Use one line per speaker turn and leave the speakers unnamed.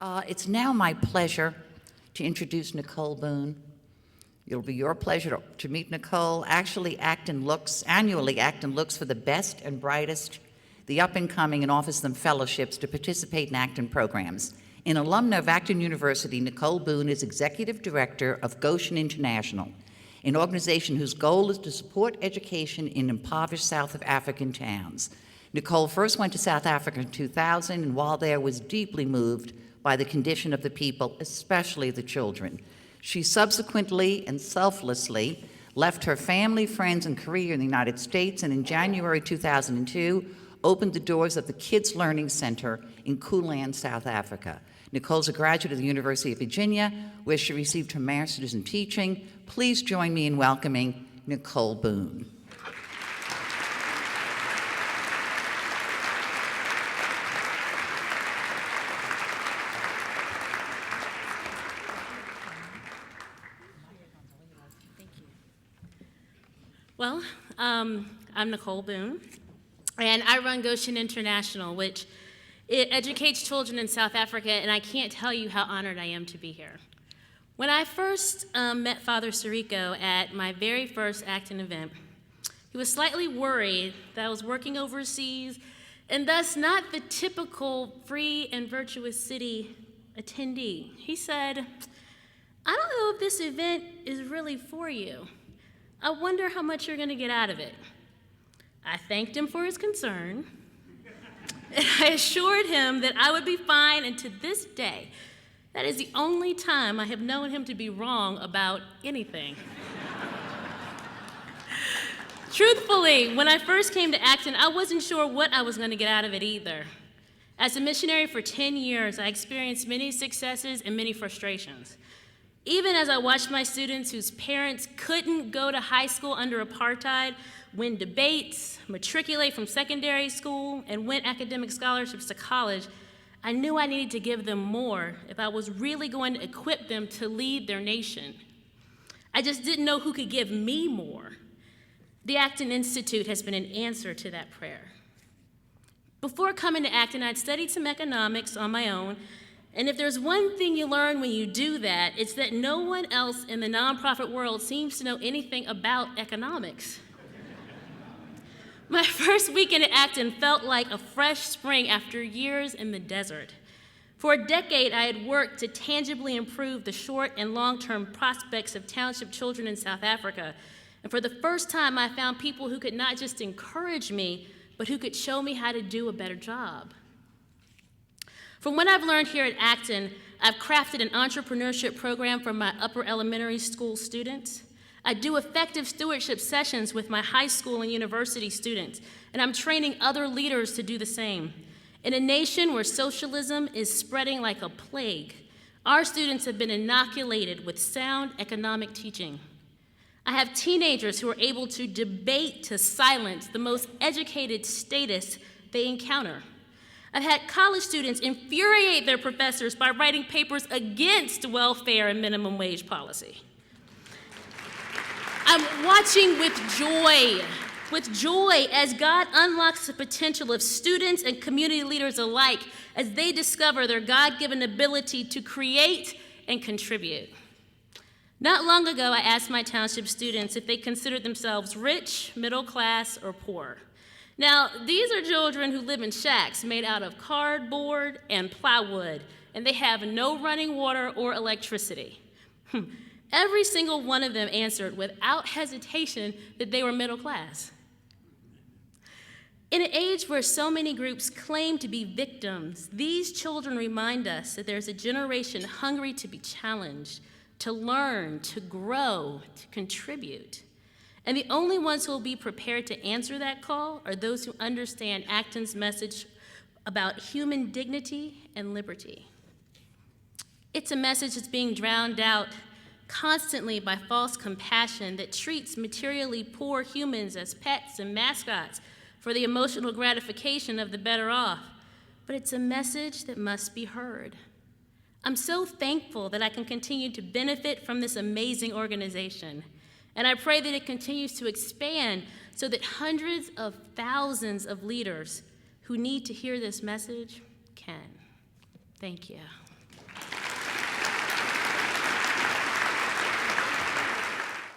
It's now my pleasure to introduce Nicole Boone. It'll be your pleasure to meet Nicole. Actually, annually, Acton looks for the best and brightest, the up-and-coming, and offers them fellowships to participate in Acton programs. An alumna of Acton University, Nicole Boone is Executive Director of Goshen International, an organization whose goal is to support education in impoverished South African towns. Nicole first went to South Africa in 2000, and while there was deeply moved by the condition of the people, especially the children. She subsequently and selflessly left her family, friends, and career in the United States, and in January 2002, opened the doors of the Kids Learning Center in Kulan, South Africa. Nicole's a graduate of the University of Virginia, where she received her master's in teaching. Please join me in welcoming Nicole Boone.
Well, I'm Nicole Boone, and I run Goshen International, which it educates children in South Africa, and I can't tell you how honored I am to be here. When I first met Father Sirico at my very first Acton event, he was slightly worried that I was working overseas and thus not the typical free and virtuous city attendee. He said, "I don't know if this event is really for you. I wonder how much you're going to get out of it." I thanked him for his concern, and I assured him that I would be fine, and to this day, that is the only time I have known him to be wrong about anything. Truthfully, when I first came to Acton, I wasn't sure what I was going to get out of it either. As a missionary for 10 years, I experienced many successes and many frustrations. Even as I watched my students whose parents couldn't go to high school under apartheid, win debates, matriculate from secondary school, and win academic scholarships to college, I knew I needed to give them more if I was really going to equip them to lead their nation. I just didn't know who could give me more. The Acton Institute has been an answer to that prayer. Before coming to Acton, I'd studied some economics on my own. And if there's one thing you learn when you do that, it's that no one else in the nonprofit world seems to know anything about economics. My first weekend at Acton felt like a fresh spring after years in the desert. For a decade, I had worked to tangibly improve the short and long-term prospects of township children in South Africa. And for the first time, I found people who could not just encourage me, but who could show me how to do a better job. From what I've learned here at Acton, I've crafted an entrepreneurship program for my upper elementary school students. I do effective stewardship sessions with my high school and university students, and I'm training other leaders to do the same. In a nation where socialism is spreading like a plague, our students have been inoculated with sound economic teaching. I have teenagers who are able to debate to silence the most educated status they encounter. I've had college students infuriate their professors by writing papers against welfare and minimum wage policy. I'm watching with joy as God unlocks the potential of students and community leaders alike as they discover their God-given ability to create and contribute. Not long ago, I asked my township students if they considered themselves rich, middle class, or poor. Now, these are children who live in shacks made out of cardboard and plywood, and they have no running water or electricity. Every single one of them answered without hesitation that they were middle class. In an age where so many groups claim to be victims, these children remind us that there's a generation hungry to be challenged, to learn, to grow, to contribute. And the only ones who will be prepared to answer that call are those who understand Acton's message about human dignity and liberty. It's a message that's being drowned out constantly by false compassion that treats materially poor humans as pets and mascots for the emotional gratification of the better off. But it's a message that must be heard. I'm so thankful that I can continue to benefit from this amazing organization. And I pray that it continues to expand so that hundreds of thousands of leaders who need to hear this message can. Thank you.